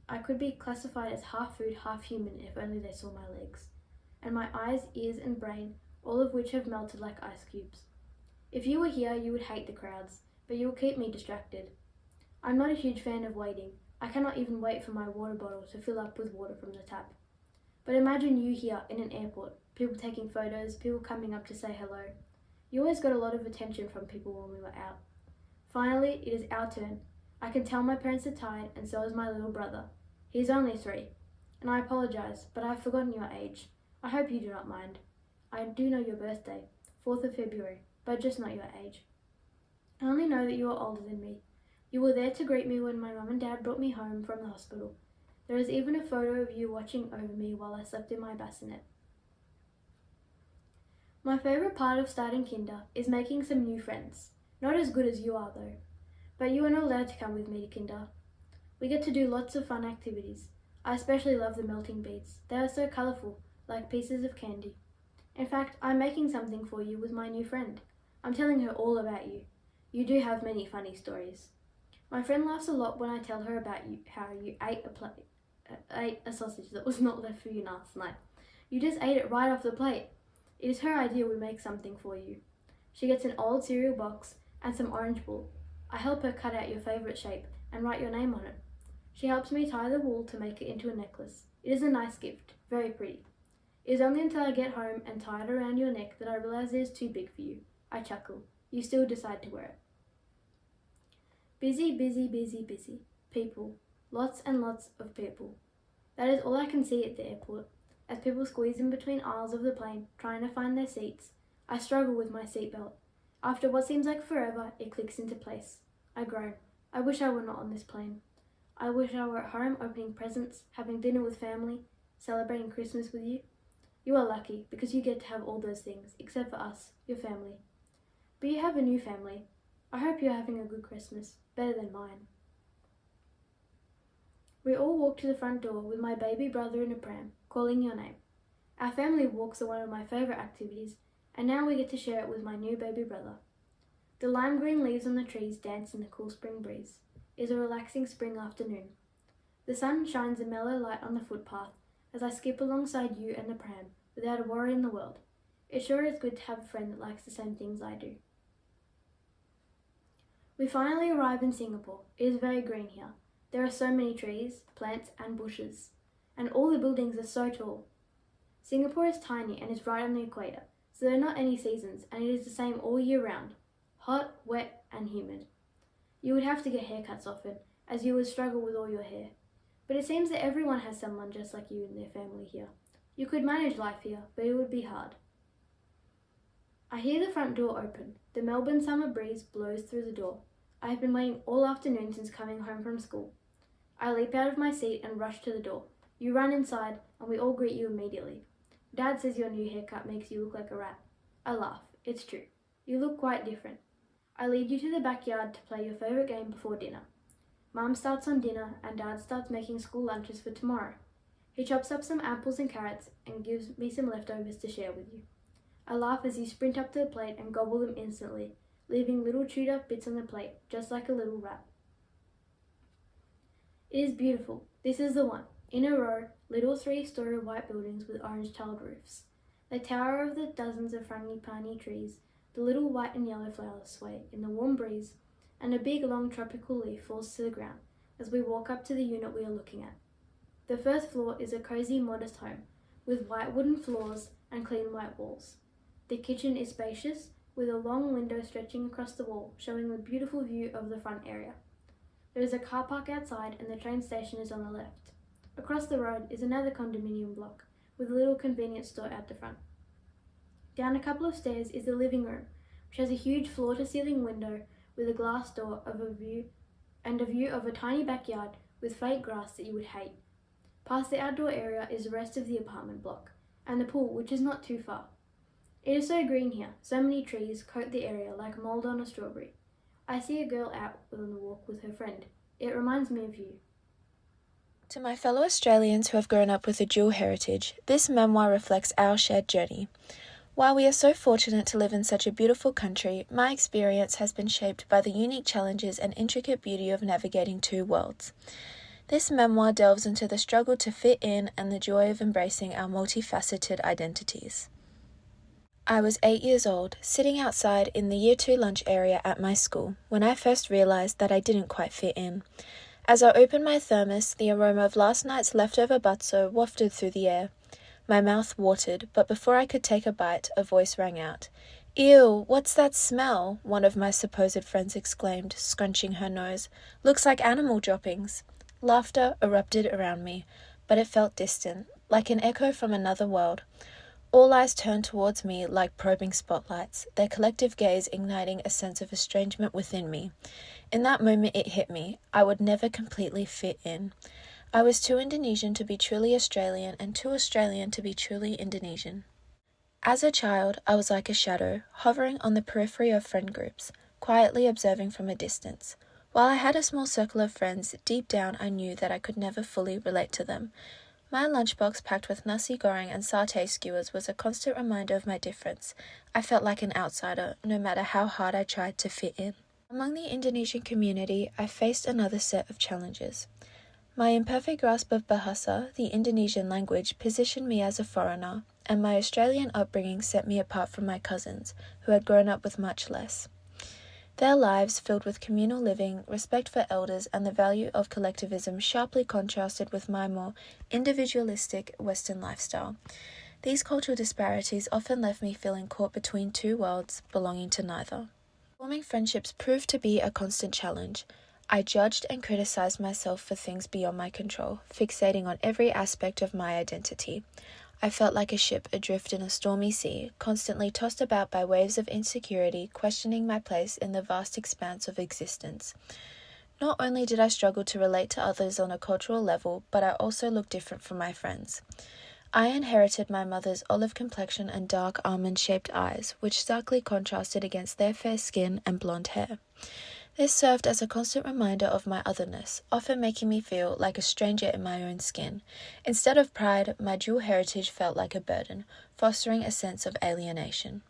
I could be classified as half food, half human if only they saw my legs. And my eyes, ears and brain, all of which have melted like ice cubes. If you were here, you would hate the crowds, but you will keep me distracted. I'm not a huge fan of waiting. I cannot even wait for my water bottle to fill up with water from the tap. But imagine you here in an airport, people taking photos, people coming up to say hello. You always got a lot of attention from people when we were out. Finally, it is our turn. I can tell my parents are tired, and so is my little brother. He is only 3. And I apologize, but I have forgotten your age. I hope you do not mind. I do know your birthday, 4th of February, but just not your age. I only know that you are older than me. You were there to greet me when my mum and dad brought me home from the hospital. There is even a photo of you watching over me while I slept in my bassinet. My favourite part of starting kinder is making some new friends. Not as good as you are though. But you are not allowed to come with me to kinder. We get to do lots of fun activities. I especially love the melting beads. They are so colourful, like pieces of candy. In fact, I'm making something for you with my new friend. I'm telling her all about you. You do have many funny stories. My friend laughs a lot when I tell her about you, how you ate a sausage that was not left for you last night. You just ate it right off the plate. It is her idea we make something for you. She gets an old cereal box and some orange wool. I help her cut out your favourite shape and write your name on it. She helps me tie the wool to make it into a necklace. It is a nice gift, very pretty. It is only until I get home and tie it around your neck that I realise it is too big for you. I chuckle. You still decide to wear it. Busy, busy, busy, busy. People. Lots and lots of people. That is all I can see at the airport. As people squeeze in between aisles of the plane, trying to find their seats, I struggle with my seatbelt. After what seems like forever, it clicks into place. I groan. I wish I were not on this plane. I wish I were at home opening presents, having dinner with family, celebrating Christmas with you. You are lucky because you get to have all those things, except for us, your family. But you have a new family. I hope you're having a good Christmas, better than mine. We all walk to the front door with my baby brother in a pram, calling your name. Our family walks are one of my favourite activities, and now we get to share it with my new baby brother. The lime green leaves on the trees dance in the cool spring breeze. It is a relaxing spring afternoon. The sun shines a mellow light on the footpath as I skip alongside you and the pram without a worry in the world. It sure is good to have a friend that likes the same things I do. We finally arrive in Singapore. It is very green here. There are so many trees, plants and bushes, and all the buildings are so tall. Singapore is tiny and is right on the equator, so there are not any seasons and it is the same all year round, hot, wet and humid. You would have to get haircuts often, as you would struggle with all your hair. But it seems that everyone has someone just like you in their family here. You could manage life here, but it would be hard. I hear the front door open. The Melbourne summer breeze blows through the door. I have been waiting all afternoon since coming home from school. I leap out of my seat and rush to the door. You run inside and we all greet you immediately. Dad says your new haircut makes you look like a rat. I laugh. It's true. You look quite different. I lead you to the backyard to play your favourite game before dinner. Mum starts on dinner and Dad starts making school lunches for tomorrow. He chops up some apples and carrots and gives me some leftovers to share with you. I laugh as you sprint up to the plate and gobble them instantly, leaving little chewed up bits on the plate, just like a little rat. It is beautiful. This is the one. In a row, little 3-story white buildings with orange tiled roofs. They tower over the dozens of frangipani trees. The little white and yellow flowers sway in the warm breeze, and a big long tropical leaf falls to the ground as we walk up to the unit we are looking at. The first floor is a cosy, modest home, with white wooden floors and clean white walls. The kitchen is spacious, with a long window stretching across the wall, showing a beautiful view of the front area. There is a car park outside and the train station is on the left. Across the road is another condominium block, with a little convenience store out the front. Down a couple of stairs is the living room, which has a huge floor-to-ceiling window with a glass door of a view of a tiny backyard with fake grass that you would hate. Past the outdoor area is the rest of the apartment block, and the pool, which is not too far. It is so green here, so many trees coat the area like mould on a strawberry. I see a girl out on the walk with her friend. It reminds me of you. To my fellow Australians who have grown up with a dual heritage, this memoir reflects our shared journey. While we are so fortunate to live in such a beautiful country, my experience has been shaped by the unique challenges and intricate beauty of navigating two worlds. This memoir delves into the struggle to fit in and the joy of embracing our multifaceted identities. I was 8 years old, sitting outside in the Year 2 lunch area at my school, when I first realised that I didn't quite fit in. As I opened my thermos, the aroma of last night's leftover batso wafted through the air. My mouth watered, but before I could take a bite, a voice rang out. "Ew, what's that smell?" one of my supposed friends exclaimed, scrunching her nose. "Looks like animal droppings." Laughter erupted around me, but it felt distant, like an echo from another world. All eyes turned towards me like probing spotlights, their collective gaze igniting a sense of estrangement within me. In that moment it hit me. I would never completely fit in. I was too Indonesian to be truly Australian and too Australian to be truly Indonesian. As a child, I was like a shadow, hovering on the periphery of friend groups, quietly observing from a distance. While I had a small circle of friends, deep down I knew that I could never fully relate to them. My lunchbox packed with nasi goreng and satay skewers was a constant reminder of my difference. I felt like an outsider, no matter how hard I tried to fit in. Among the Indonesian community, I faced another set of challenges. My imperfect grasp of Bahasa, the Indonesian language, positioned me as a foreigner, and my Australian upbringing set me apart from my cousins, who had grown up with much less. Their lives, filled with communal living, respect for elders, and the value of collectivism, sharply contrasted with my more individualistic Western lifestyle. These cultural disparities often left me feeling caught between two worlds, belonging to neither. Forming friendships proved to be a constant challenge. I judged and criticized myself for things beyond my control, fixating on every aspect of my identity. I felt like a ship adrift in a stormy sea, constantly tossed about by waves of insecurity, questioning my place in the vast expanse of existence. Not only did I struggle to relate to others on a cultural level, but I also looked different from my friends. I inherited my mother's olive complexion and dark almond-shaped eyes, which starkly contrasted against their fair skin and blonde hair. This served as a constant reminder of my otherness, often making me feel like a stranger in my own skin. Instead of pride, my dual heritage felt like a burden, fostering a sense of alienation.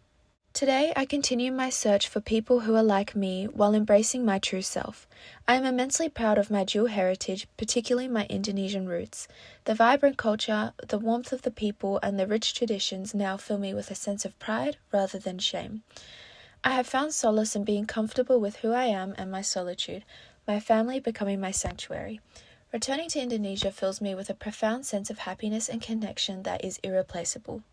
Today, I continue my search for people who are like me while embracing my true self. I am immensely proud of my dual heritage, particularly my Indonesian roots. The vibrant culture, the warmth of the people, and the rich traditions now fill me with a sense of pride rather than shame. I have found solace in being comfortable with who I am and my solitude, my family becoming my sanctuary. Returning to Indonesia fills me with a profound sense of happiness and connection that is irreplaceable.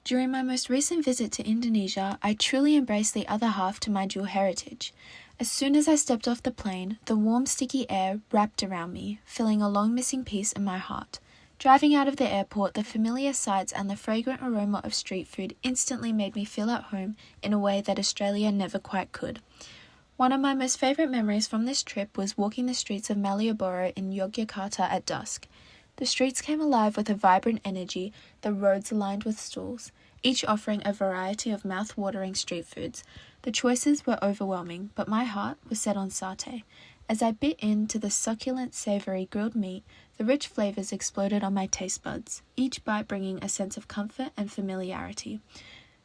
During my most recent visit to Indonesia, I truly embraced the other half to my dual heritage. As soon as I stepped off the plane, the warm, sticky air wrapped around me, filling a long missing piece in my heart. Driving out of the airport, the familiar sights and the fragrant aroma of street food instantly made me feel at home in a way that Australia never quite could. One of my most favourite memories from this trip was walking the streets of Malioboro in Yogyakarta at dusk. The streets came alive with a vibrant energy, the roads lined with stalls, each offering a variety of mouth-watering street foods. The choices were overwhelming, but my heart was set on satay. As I bit into the succulent, savoury grilled meat, the rich flavours exploded on my taste buds, each bite bringing a sense of comfort and familiarity.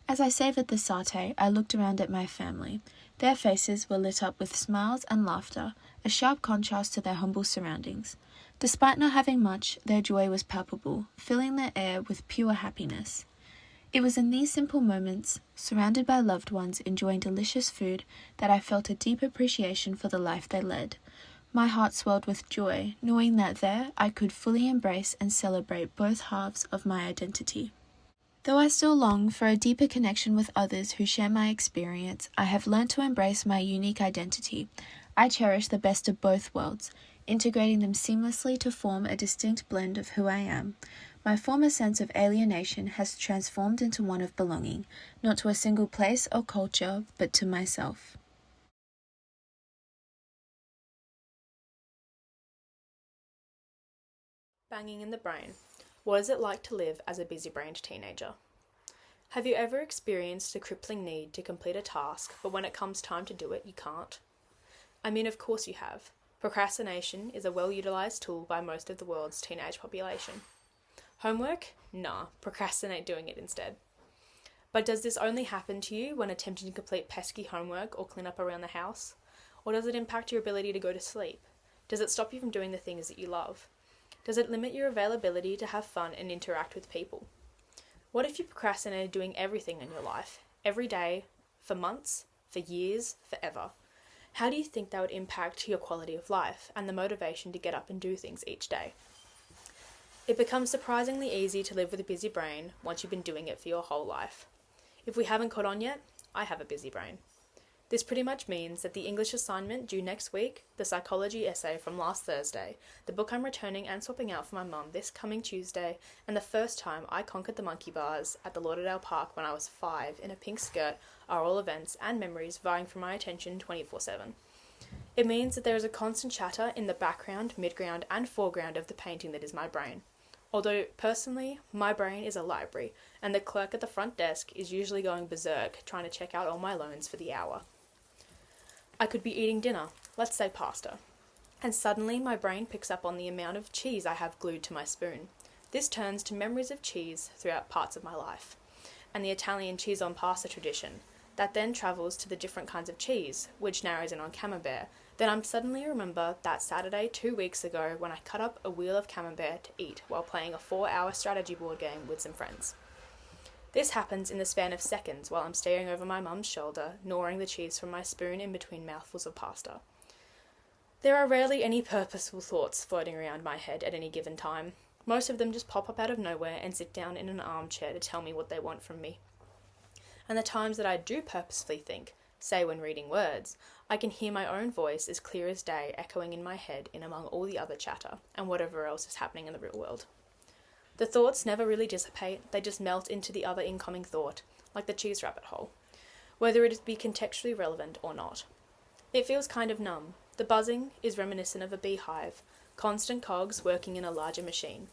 As I savoured the satay, I looked around at my family. Their faces were lit up with smiles and laughter, a sharp contrast to their humble surroundings. Despite not having much, their joy was palpable, filling the air with pure happiness. It was in these simple moments, surrounded by loved ones enjoying delicious food, that I felt a deep appreciation for the life they led. My heart swelled with joy, knowing that there I could fully embrace and celebrate both halves of my identity. Though I still long for a deeper connection with others who share my experience, I have learned to embrace my unique identity. I cherish the best of both worlds, integrating them seamlessly to form a distinct blend of who I am. My former sense of alienation has transformed into one of belonging, not to a single place or culture, but to myself. Banging in the brain. What is it like to live as a busy-brained teenager? Have you ever experienced a crippling need to complete a task, but when it comes time to do it, you can't? I mean, of course you have. Procrastination is a well-utilised tool by most of the world's teenage population. Homework? Nah, procrastinate doing it instead. But does this only happen to you when attempting to complete pesky homework or clean up around the house? Or does it impact your ability to go to sleep? Does it stop you from doing the things that you love? Does it limit your availability to have fun and interact with people? What if you procrastinated doing everything in your life, every day, for months, for years, forever? How do you think that would impact your quality of life and the motivation to get up and do things each day? It becomes surprisingly easy to live with a busy brain once you've been doing it for your whole life. If we haven't caught on yet, I have a busy brain. This pretty much means that the English assignment due next week, the psychology essay from last Thursday, the book I'm returning and swapping out for my mum this coming Tuesday, and the first time I conquered the monkey bars at the Lauderdale Park when I was 5 in a pink skirt are all events and memories vying for my attention 24/7. It means that there is a constant chatter in the background, midground and foreground of the painting that is my brain. Although, personally, my brain is a library, and the clerk at the front desk is usually going berserk trying to check out all my loans for the hour. I could be eating dinner, let's say pasta, and suddenly my brain picks up on the amount of cheese I have glued to my spoon. This turns to memories of cheese throughout parts of my life, and the Italian cheese on pasta tradition. That then travels to the different kinds of cheese, which narrows in on camembert. Then I suddenly remember that Saturday 2 weeks ago when I cut up a wheel of camembert to eat while playing a 4-hour strategy board game with some friends. This happens in the span of seconds while I'm staring over my mum's shoulder, gnawing the cheese from my spoon in between mouthfuls of pasta. There are rarely any purposeful thoughts floating around my head at any given time. Most of them just pop up out of nowhere and sit down in an armchair to tell me what they want from me. And the times that I do purposefully think, say when reading words, I can hear my own voice as clear as day echoing in my head in among all the other chatter and whatever else is happening in the real world. The thoughts never really dissipate, they just melt into the other incoming thought, like the cheese rabbit hole, whether it be contextually relevant or not. It feels kind of numb. The buzzing is reminiscent of a beehive, constant cogs working in a larger machine.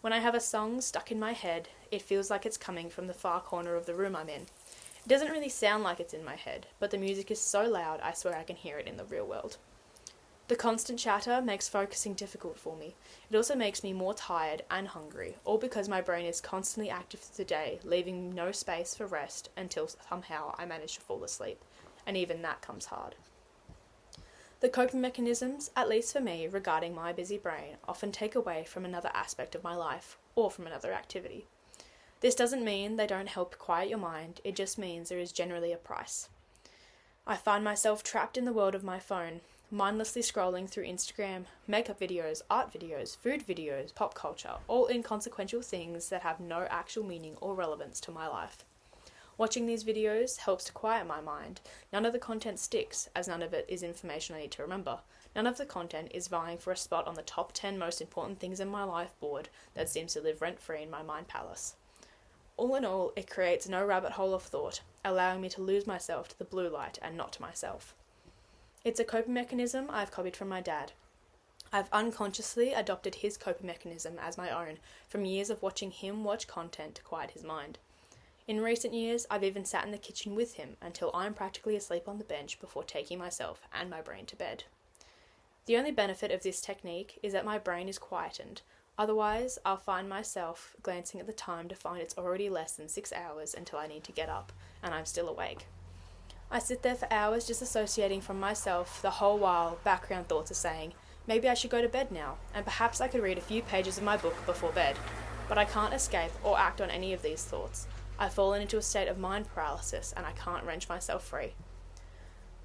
When I have a song stuck in my head, it feels like it's coming from the far corner of the room I'm in. It doesn't really sound like it's in my head, but the music is so loud I swear I can hear it in the real world. The constant chatter makes focusing difficult for me. It also makes me more tired and hungry, all because my brain is constantly active through the day, leaving no space for rest until somehow I manage to fall asleep, and even that comes hard. The coping mechanisms, at least for me, regarding my busy brain, often take away from another aspect of my life, or from another activity. This doesn't mean they don't help quiet your mind, it just means there is generally a price. I find myself trapped in the world of my phone, mindlessly scrolling through Instagram, makeup videos, art videos, food videos, pop culture, all inconsequential things that have no actual meaning or relevance to my life. Watching these videos helps to quiet my mind. None of the content sticks, as none of it is information I need to remember. None of the content is vying for a spot on the top 10 most important things in my life board that seems to live rent-free in my mind palace. All in all, it creates no rabbit hole of thought, allowing me to lose myself to the blue light and not to myself. It's a coping mechanism I've copied from my dad. I've unconsciously adopted his coping mechanism as my own from years of watching him watch content to quiet his mind. In recent years, I've even sat in the kitchen with him until I'm practically asleep on the bench before taking myself and my brain to bed. The only benefit of this technique is that my brain is quietened. Otherwise, I'll find myself glancing at the time to find it's already less than 6 hours until I need to get up, and I'm still awake. I sit there for hours disassociating from myself, the whole while background thoughts are saying, maybe I should go to bed now, and perhaps I could read a few pages of my book before bed. But I can't escape or act on any of these thoughts. I've fallen into a state of mind paralysis and I can't wrench myself free.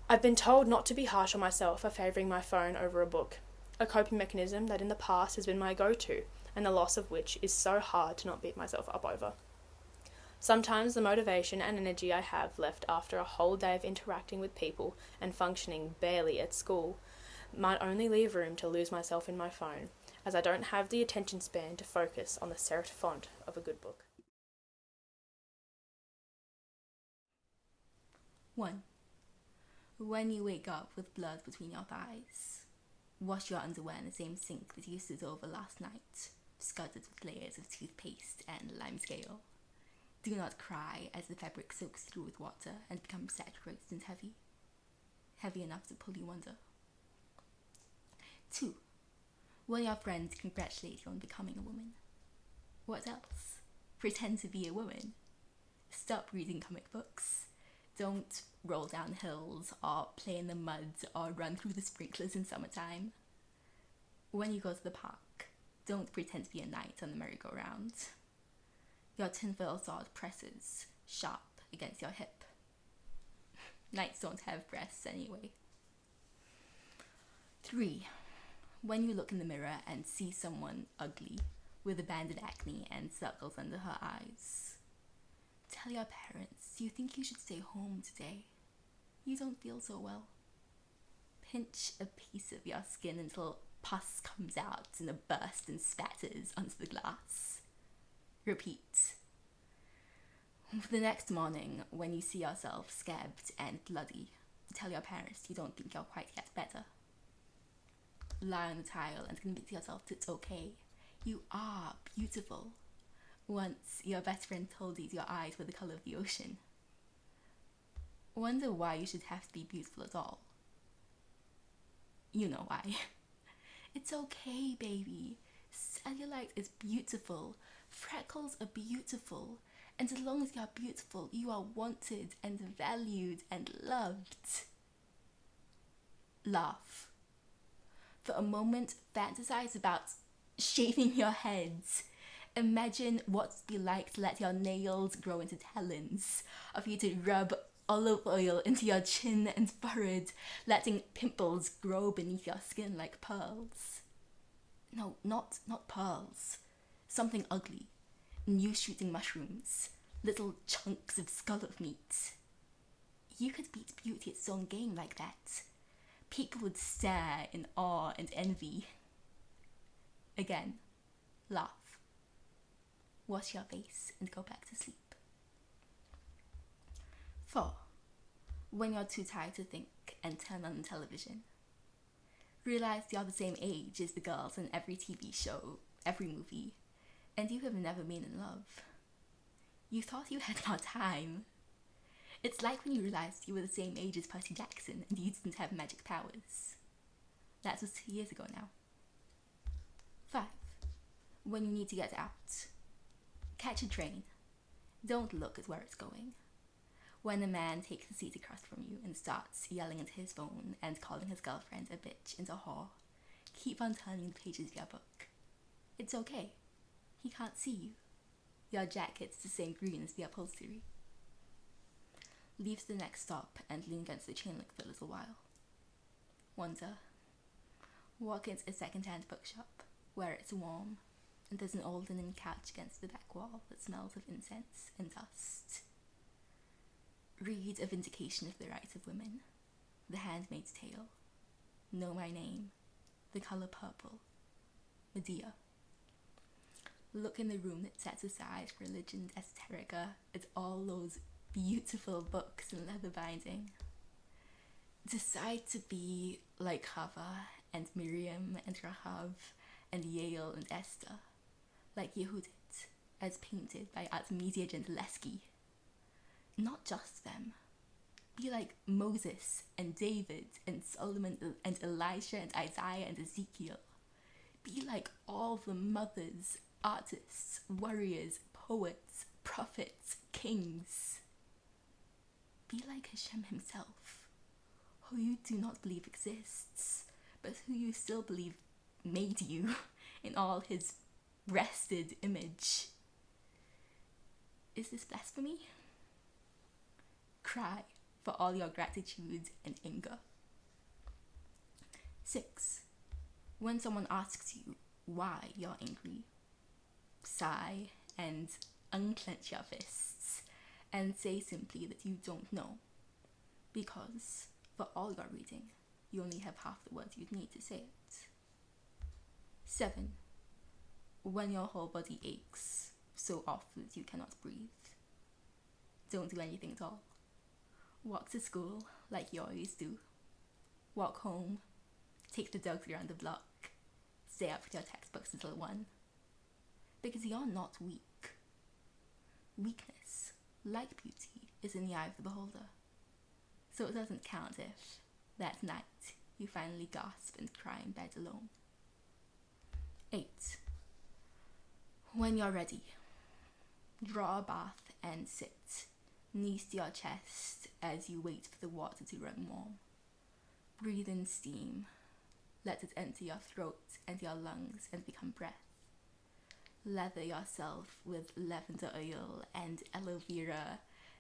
I've been told not to be harsh on myself for favouring my phone over a book, a coping mechanism that in the past has been my go-to, and the loss of which is so hard to not beat myself up over. Sometimes the motivation and energy I have left after a whole day of interacting with people and functioning barely at school might only leave room to lose myself in my phone, as I don't have the attention span to focus on the serif font of a good book. 1. When you wake up with blood between your thighs, wash your underwear in the same sink that you stood over last night, scattered with layers of toothpaste and lime scale. Do not cry as the fabric soaks through with water and becomes saturated and heavy enough to pull you under. 2. When your friends congratulate you on becoming a woman. What else? Pretend to be a woman. Stop reading comic books. Don't roll down hills or play in the mud or run through the sprinklers in summertime. When you go to the park, don't pretend to be a knight on the merry-go-round. Your tinfoil sword presses sharp against your hip. Knights don't have breasts anyway. 3. When you look in the mirror and see someone ugly with abandoned acne and circles under her eyes, tell your parents you think you should stay home today. you don't feel so well. Pinch a piece of your skin until pus comes out in a burst and spatters onto the glass. Repeat. The next morning, when you see yourself scabbed and bloody, tell your parents you don't think you'll quite get better. Lie on the tile and convince yourself that it's okay. You are beautiful. Once, your best friend told you your eyes were the colour of the ocean. Wonder why you should have to be beautiful at all. You know why. It's okay, baby. Cellulite is beautiful. Freckles are beautiful. And as long as you're beautiful, you are wanted and valued and loved. Laugh. For a moment, fantasize about shaving your heads. Imagine what it'd be like to let your nails grow into talons, or for you to rub olive oil into your chin and forehead, letting pimples grow beneath your skin like pearls. No, not pearls. Something ugly. New shooting mushrooms. Little chunks of skull of meat. You could beat beauty at its own game like that. People would stare in awe and envy. Again, laugh. Wash your face and go back to sleep. 4. When you're too tired to think and turn on the television. Realize you're the same age as the girls in every TV show, every movie, and you have never been in love. You thought you had more time. It's like when you realized you were the same age as Percy Jackson and you didn't have magic powers. That was 2 years ago now. 5. When you need to get out. Catch a train. Don't look at where it's going. When a man takes the seat across from you and starts yelling into his phone and calling his girlfriend a bitch and a whore, keep on turning the pages of your book. It's okay. He can't see you. Your jacket's the same green as the upholstery. Leave the next stop and lean against the chain link for a little while. Wonder. Walk into a second-hand bookshop where it's warm and there's an old linen couch against the back wall that smells of incense and dust. Read A Vindication of the Rights of Women, The Handmaid's Tale, Know My Name, The Colour Purple, Medea. Look in the room that sets aside for religion and esoterica at all those beautiful books in leather binding. Decide to be like Chava and Miriam and Rahav and Yael and Esther, like Yehudit, as painted by Artemisia Gentileschi. Not just them. Be like Moses and David and Solomon and Elisha and Isaiah and Ezekiel. Be like all the mothers, artists, warriors, poets, prophets, kings. Be like Hashem himself, who you do not believe exists, but who you still believe made you in all his breasted image. Is this blasphemy? Cry for all your gratitude and anger. 6. When someone asks you why you're angry, sigh and unclench your fists and say simply that you don't know, because for all your reading, you only have half the words you'd need to say it. 7. When your whole body aches so often that you cannot breathe, don't do anything at all. Walk to school like you always do. Walk home, take the dogs around the block, stay up with your textbooks until 1. Because you're not weak. Weakness, like beauty, is in the eye of the beholder. So it doesn't count if, that night, you finally gasp and cry in bed alone. 8. When you're ready, draw a bath and sit, knees to your chest as you wait for the water to run warm. Breathe in steam. Let it enter your throat and your lungs and become breath. Lather yourself with lavender oil and aloe vera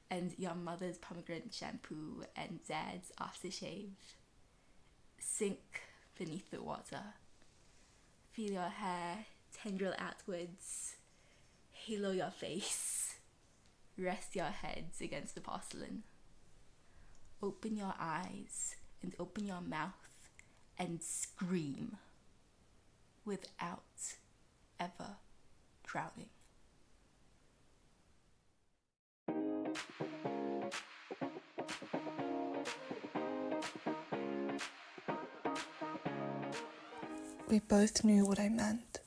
and your mother's pomegranate shampoo and dad's aftershave. Sink beneath the water. Feel your hair tendril outwards. Halo your face. Rest your heads against the porcelain. Open your eyes and open your mouth and scream without ever drowning. We both knew what I meant.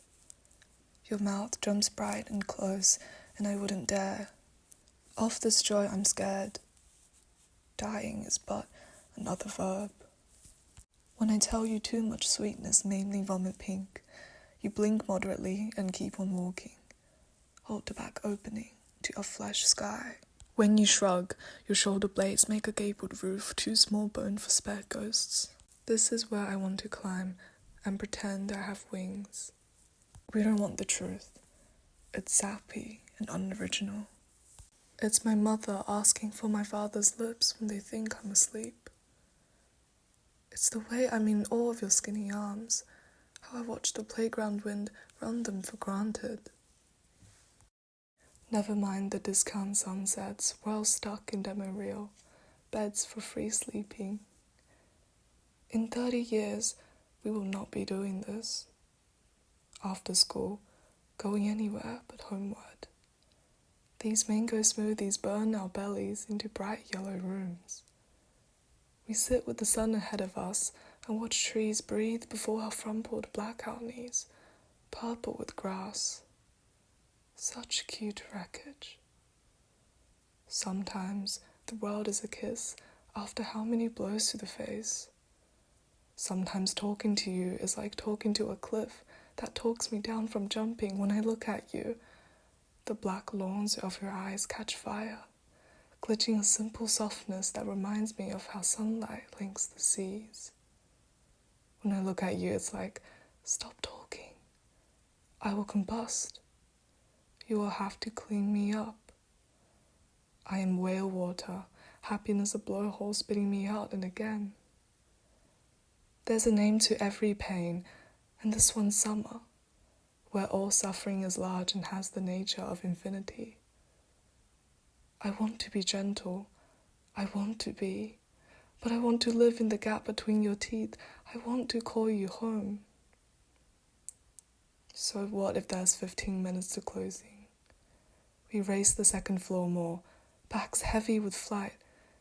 Your mouth jumps bright and close, and I wouldn't dare. Of this joy I'm scared. Dying is but another verb. When I tell you too much sweetness made me vomit pink, you blink moderately and keep on walking. Hold the back opening to your flesh sky. When you shrug, your shoulder blades make a gabled roof too small bone for spare ghosts. This is where I want to climb and pretend I have wings. We don't want the truth. It's sappy and unoriginal. It's my mother asking for my father's lips when they think I'm asleep. It's the way I'm in awe of your skinny arms, how I watch the playground wind run them for granted. Never mind the discount sunsets, well stuck in demo reel, beds for free sleeping. In 30 years, we will not be doing this. After school, going anywhere but homeward. These mango smoothies burn our bellies into bright yellow rooms. We sit with the sun ahead of us and watch trees breathe before our frumpled blackout knees, purple with grass. Such cute wreckage. Sometimes the world is a kiss after how many blows to the face. Sometimes talking to you is like talking to a cliff that talks me down from jumping. When I look at you, the black lawns of your eyes catch fire, glitching a simple softness that reminds me of how sunlight links the seas. When I look at you, it's like, stop talking. I will combust. You will have to clean me up. I am whale water, happiness a blowhole spitting me out and again. There's a name to every pain, and this one's summer, where all suffering is large and has the nature of infinity. I want to be gentle, I want to be, but I want to live in the gap between your teeth. I want to call you home. So what if there's 15 minutes to closing? We race the second floor more, backs heavy with flight,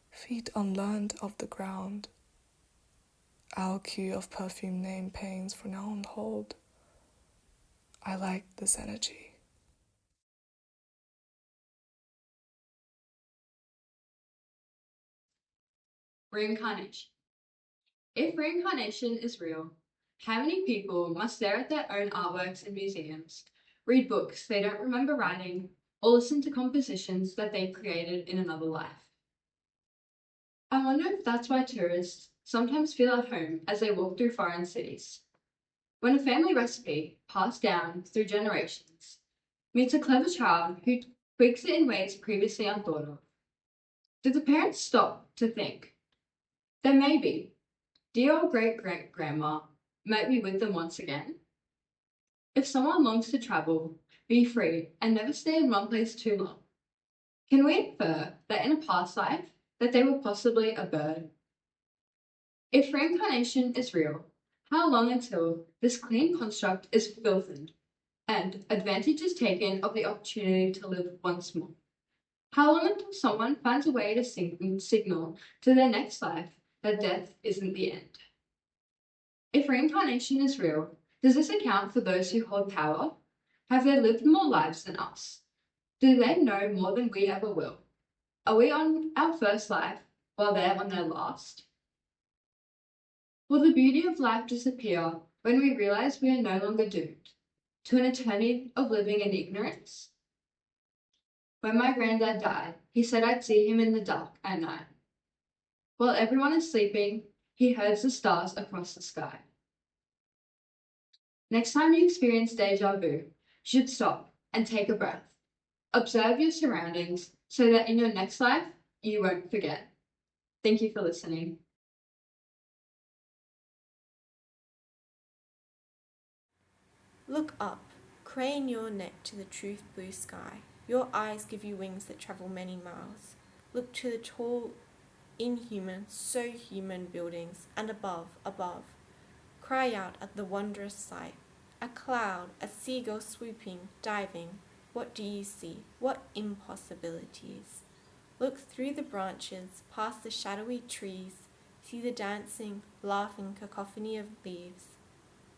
feet unlearned of the ground. Our queue of perfume name pains for now on hold. I like this energy. Reincarnation. If reincarnation is real, how many people must stare at their own artworks in museums, read books they don't remember writing, or listen to compositions that they created in another life? I wonder if that's why tourists sometimes feel at home as they walk through foreign cities. When a family recipe, passed down through generations, meets a clever child who tweaks it in ways previously unthought of, do the parents stop to think that maybe dear old great-great-grandma might be with them once again? If someone longs to travel, be free, and never stay in one place too long, can we infer that in a past life that they were possibly a bird? If reincarnation is real, how long until this clean construct is filthed and advantage is taken of the opportunity to live once more? How long until someone finds a way to signal to their next life that death isn't the end? If reincarnation is real, does this account for those who hold power? Have they lived more lives than us? Do they know more than we ever will? Are we on our first life while they're on their last? Will the beauty of life disappear when we realize we are no longer doomed to an eternity of living in ignorance? When my granddad died, he said I'd see him in the dark at night. While everyone is sleeping, he herds the stars across the sky. Next time you experience deja vu, you should stop and take a breath. Observe your surroundings so that in your next life, you won't forget. Thank you for listening. Look up, crane your neck to the truth blue sky. Your eyes give you wings that travel many miles. Look to the tall inhuman, so human buildings, and above, cry out at the wondrous sight. A cloud, a seagull swooping, diving. What do you see? What impossibilities? Look through the branches, past the shadowy trees, see the dancing, laughing cacophony of leaves.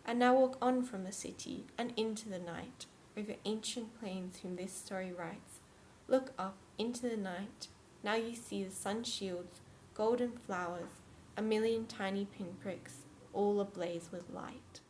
And now walk on from the city and into the night, over ancient plains whom this story writes. Look up into the night. Now you see the sun shields, golden flowers, a million tiny pinpricks, all ablaze with light.